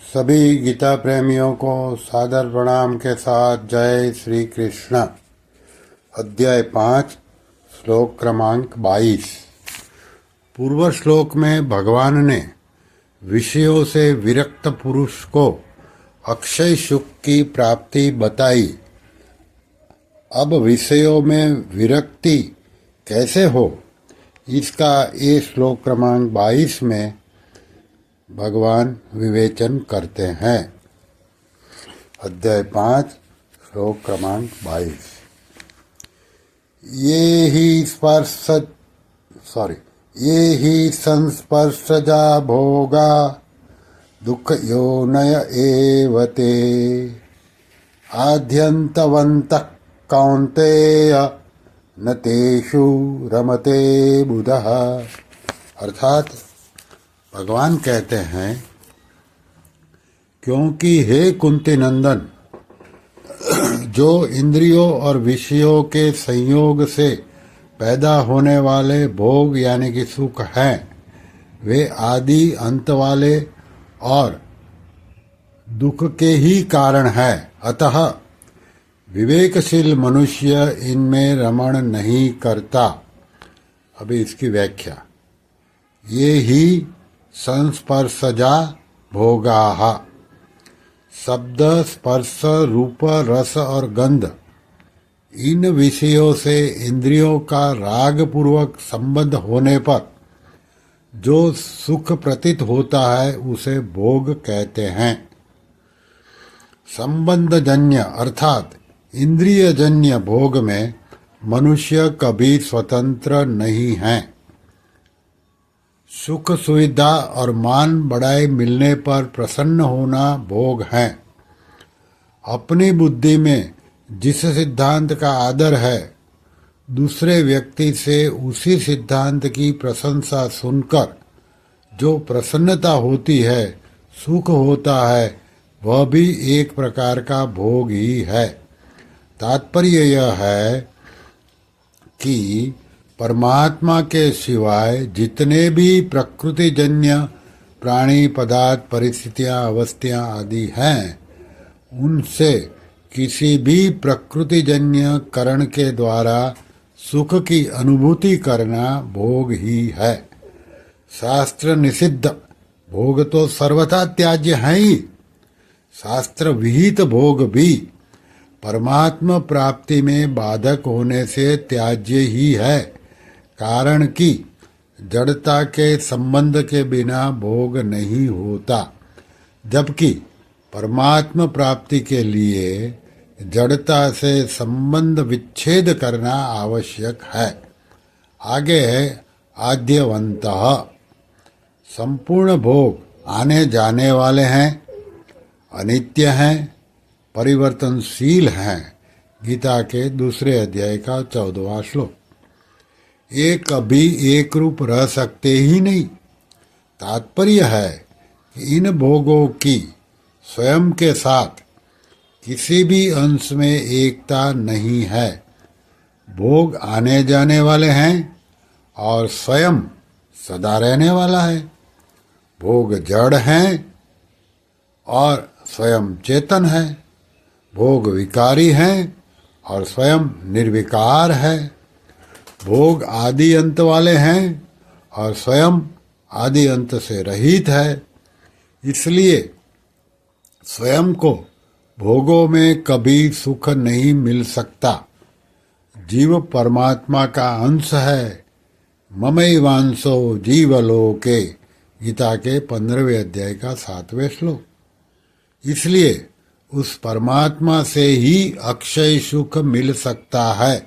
सभी गीता प्रेमियों को सादर प्रणाम के साथ जय श्री कृष्ण। अध्याय 5 श्लोक क्रमांक 22। पूर्व श्लोक में भगवान ने विषयों से विरक्त पुरुष को अक्षय सुख की प्राप्ति बताई। अब विषयों में विरक्ति कैसे हो, इसका ये श्लोक क्रमांक 22 में भगवान विवेचन करते हैं। अध्याय 5 श्लोक क्रमांक 22। ये ही संस्पर्शजा भोगा दुख योनय एव ते आद्यन्तवन्तः कौन्तेय न तेषु रमते बुधः। अर्थात भगवान कहते हैं, क्योंकि हे कुंती नंदन, जो इंद्रियों और विषयों के संयोग से पैदा होने वाले भोग यानी कि सुख हैं, वे आदि अंत वाले और दुख के ही कारण है। अतः विवेकशील मनुष्य इनमें रमण नहीं करता। अभी इसकी व्याख्या। ये ही संस्पर्शजा भोगाः। शब्द, स्पर्श, रूप, रस और गंध, इन विषयों से इंद्रियों का राग पूर्वक संबंध होने पर जो सुख प्रतीत होता है उसे भोग कहते हैं। संबंधजन्य अर्थात इंद्रियजन्य भोग में मनुष्य कभी स्वतंत्र नहीं है। सुख, सुविधा और मान बढ़ाई मिलने पर प्रसन्न होना भोग है। अपनी बुद्धि में जिस सिद्धांत का आदर है, दूसरे व्यक्ति से उसी सिद्धांत की प्रशंसा सुनकर जो प्रसन्नता होती है, सुख होता है, वह भी एक प्रकार का भोग ही है। तात्पर्य यह है कि परमात्मा के सिवाय जितने भी प्रकृतिजन्य प्राणी, पदार्थ, परिस्थितियां, अवस्थियां आदि हैं, उनसे किसी भी प्रकृतिजन्य करण के द्वारा सुख की अनुभूति करना भोग ही है। शास्त्र निषिद्ध भोग तो सर्वथा त्याज्य है ही। शास्त्र विहित भोग भी परमात्मा प्राप्ति में बाधक होने से त्याज्य ही है। कारण कि जड़ता के संबंध के बिना भोग नहीं होता, जबकि परमात्मा प्राप्ति के लिए जड़ता से संबंध विच्छेद करना आवश्यक है। आगे है आद्यवन्तः। संपूर्ण भोग आने जाने वाले हैं, अनित्य हैं, परिवर्तनशील हैं। गीता के दूसरे अध्याय का 14वां श्लोक। ये कभी एक रूप रह सकते ही नहीं। तात्पर्य है कि इन भोगों की स्वयं के साथ किसी भी अंश में एकता नहीं है। भोग आने जाने वाले हैं और स्वयं सदा रहने वाला है। भोग जड़ हैं और स्वयं चेतन है। भोग विकारी हैं और स्वयं निर्विकार है। भोग आदि अंत वाले हैं और स्वयं आदि अंत से रहित है। इसलिए स्वयं को भोगों में कभी सुख नहीं मिल सकता। जीव परमात्मा का अंश है। ममैवांसो जीवलोके, गीता के 15वें अध्याय का 7वें श्लोक। इसलिए उस परमात्मा से ही अक्षय सुख मिल सकता है।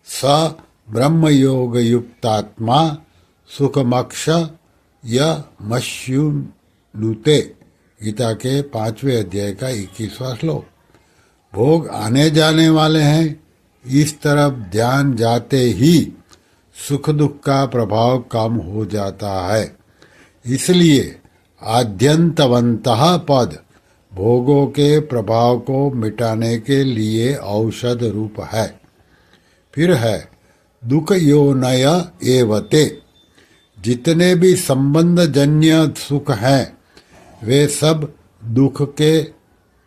स ब्रह्म योग युक्तात्मा सुखमक्ष यमश्युनुते, गीता के 5वें अध्याय का 21वां श्लोक। भोग आने जाने वाले हैं, इस तरफ ध्यान जाते ही सुख दुख का प्रभाव कम हो जाता है। इसलिए आद्यन्तवन्तः पद भोगों के प्रभाव को मिटाने के लिए औषध रूप है। फिर है दुख योनय एवते। जितने भी संबंध जन्य सुख हैं, वे सब दुख के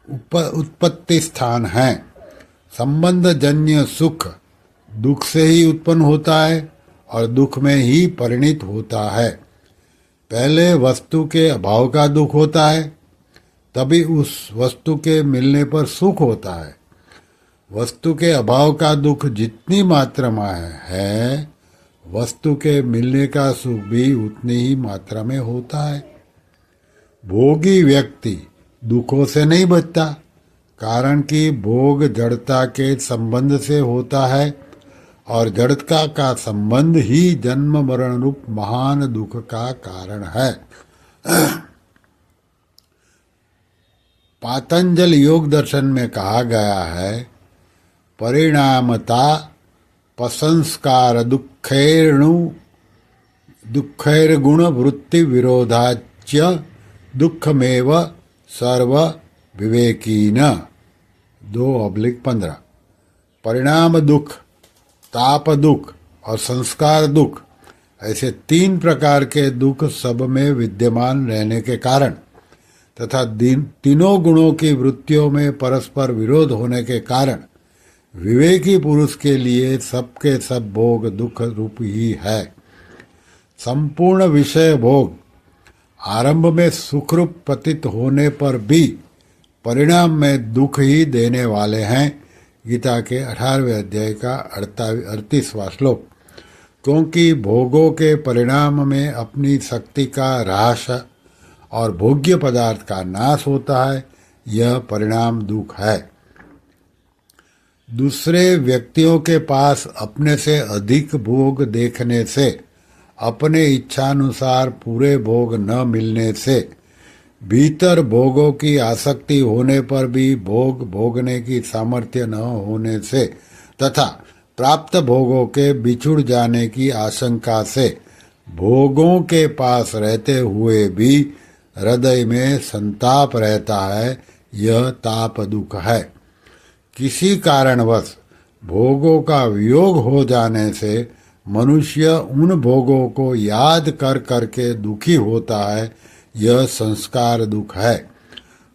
उत्पत्ति स्थान हैं। संबंध जन्य सुख दुख से ही उत्पन्न होता है और दुख में ही परिणित होता है। पहले वस्तु के अभाव का दुख होता है, तभी उस वस्तु के मिलने पर सुख होता है। वस्तु के अभाव का दुख जितनी मात्रा में है, वस्तु के मिलने का सुख भी उतनी ही मात्रा में होता है। भोगी व्यक्ति दुखों से नहीं बचता, कारण कि भोग जड़ता के संबंध से होता है और जड़ता का संबंध ही जन्म मरण रूप महान दुख का कारण है। पातंजल योग दर्शन में कहा गया है, परिणामता पसंस्कार दुखैर्गुण वृत्ति विरोधाच्य दुखमेव सर्व विवेकीन 2/15। परिणाम दुख, ताप दुख और संस्कार दुख, ऐसे 3 प्रकार के दुख सब में विद्यमान रहने के कारण तथा तीनों गुणों की वृत्तियों में परस्पर विरोध होने के कारण विवेकी पुरुष के लिए सबके सब भोग दुख रूप ही है। संपूर्ण विषय भोग आरंभ में सुखरूप प्रतीत होने पर भी परिणाम में दुख ही देने वाले हैं। गीता के 18वें अध्याय का 38वां श्लोक। क्योंकि भोगों के परिणाम में अपनी शक्ति का ह्रास और भोग्य पदार्थ का नाश होता है, यह परिणाम दुख है। दूसरे व्यक्तियों के पास अपने से अधिक भोग देखने से, अपने इच्छानुसार पूरे भोग न मिलने से, भीतर भोगों की आसक्ति होने पर भी भोग भोगने की सामर्थ्य न होने से तथा प्राप्त भोगों के बिछुड़ जाने की आशंका से भोगों के पास रहते हुए भी हृदय में संताप रहता है, यह ताप दुख है। किसी कारणवश भोगों का वियोग हो जाने से मनुष्य उन भोगों को याद कर करके दुखी होता है, यह संस्कार दुख है।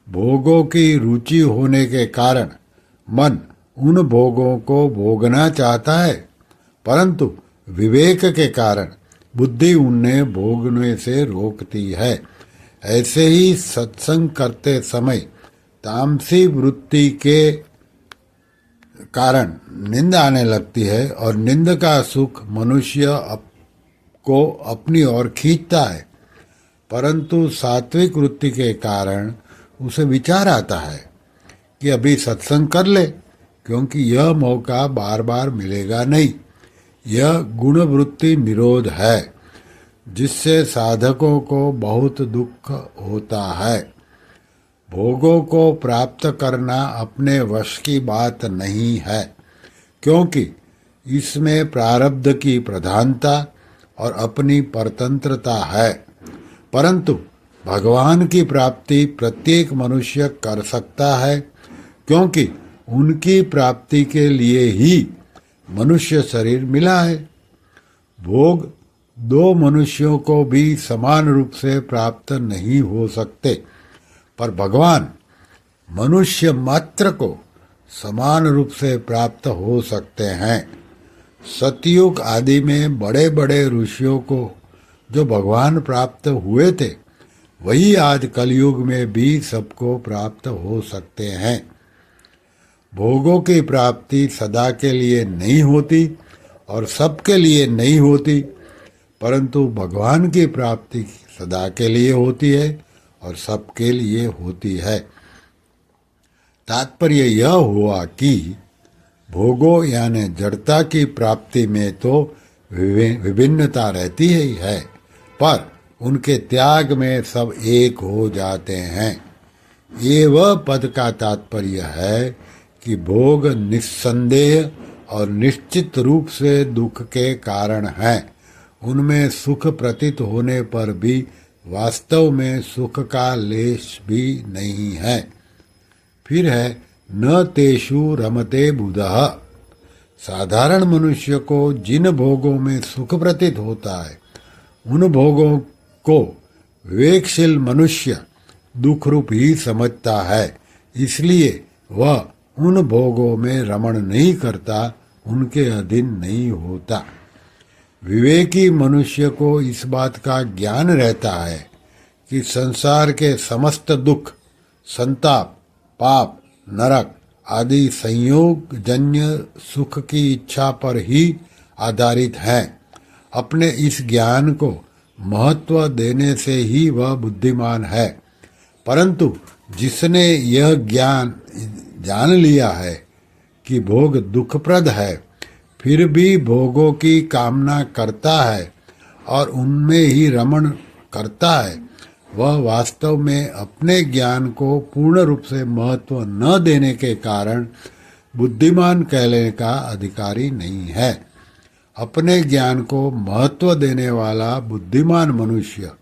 भोगों की रुचि होने के कारण मन उन भोगों को भोगना चाहता है, परंतु विवेक के कारण बुद्धि उन्हें भोगने से रोकती है। ऐसे ही सत्संग करते समय तामसी वृत्ति के कारण निंद आने लगती है और निंद का सुख मनुष्य को अपनी ओर खींचता है, परंतु सात्विक वृत्ति के कारण उसे विचार आता है कि अभी सत्संग कर ले, क्योंकि यह मौका बार बार मिलेगा नहीं। यह गुण वृत्ति निरोध है, जिससे साधकों को बहुत दुख होता है। भोगों को प्राप्त करना अपने वश की बात नहीं है, क्योंकि इसमें प्रारब्ध की प्रधानता और अपनी परतंत्रता है, परंतु भगवान की प्राप्ति प्रत्येक मनुष्य कर सकता है, क्योंकि उनकी प्राप्ति के लिए ही मनुष्य शरीर मिला है। भोग 2 मनुष्यों को भी समान रूप से प्राप्त नहीं हो सकते, पर भगवान मनुष्य मात्र को समान रूप से प्राप्त हो सकते हैं। सतयुग आदि में बड़े बड़े ऋषियों को जो भगवान प्राप्त हुए थे, वही आज कलयुग में भी सबको प्राप्त हो सकते हैं। भोगों की प्राप्ति सदा के लिए नहीं होती और सबके लिए नहीं होती, परंतु भगवान की प्राप्ति सदा के लिए होती है और सबके लिए होती है। तात्पर्य यह हुआ कि भोगों यानी जड़ता की प्राप्ति में तो विभिन्नता रहती ही है, पर उनके त्याग में सब एक हो जाते हैं। ये वह पद का तात्पर्य है कि भोग निस्संदेह और निश्चित रूप से दुख के कारण हैं। उनमें सुख प्रतीत होने पर भी वास्तव में सुख का लेश भी नहीं है। फिर है न तेषु रमते बुधः। साधारण मनुष्य को जिन भोगों में सुख प्रतीत होता है, उन भोगों को विवेकशील मनुष्य दुख रूप ही समझता है, इसलिए वह उन भोगों में रमण नहीं करता, उनके अधीन नहीं होता। विवेकी मनुष्य को इस बात का ज्ञान रहता है कि संसार के समस्त दुख, संताप, पाप, नरक आदि संयोग जन्य सुख की इच्छा पर ही आधारित हैं। अपने इस ज्ञान को महत्व देने से ही वह बुद्धिमान है, परंतु जिसने यह ज्ञान जान लिया है कि भोग दुखप्रद है, फिर भी भोगों की कामना करता है और उनमें ही रमण करता है, वह वास्तव में अपने ज्ञान को पूर्ण रूप से महत्व न देने के कारण बुद्धिमान कहने का अधिकारी नहीं है। अपने ज्ञान को महत्व देने वाला बुद्धिमान मनुष्य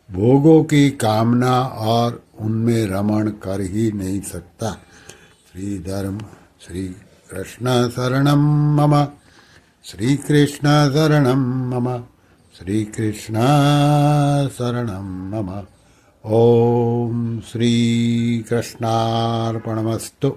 भोगों की कामना और उनमें रमण कर ही नहीं सकता। श्री धर्म श्री कृष्ण शरणम मम, श्री कृष्ण शरणम मम, श्री कृष्ण शरणम मम। ओम श्री कृष्णार्पणमस्तु।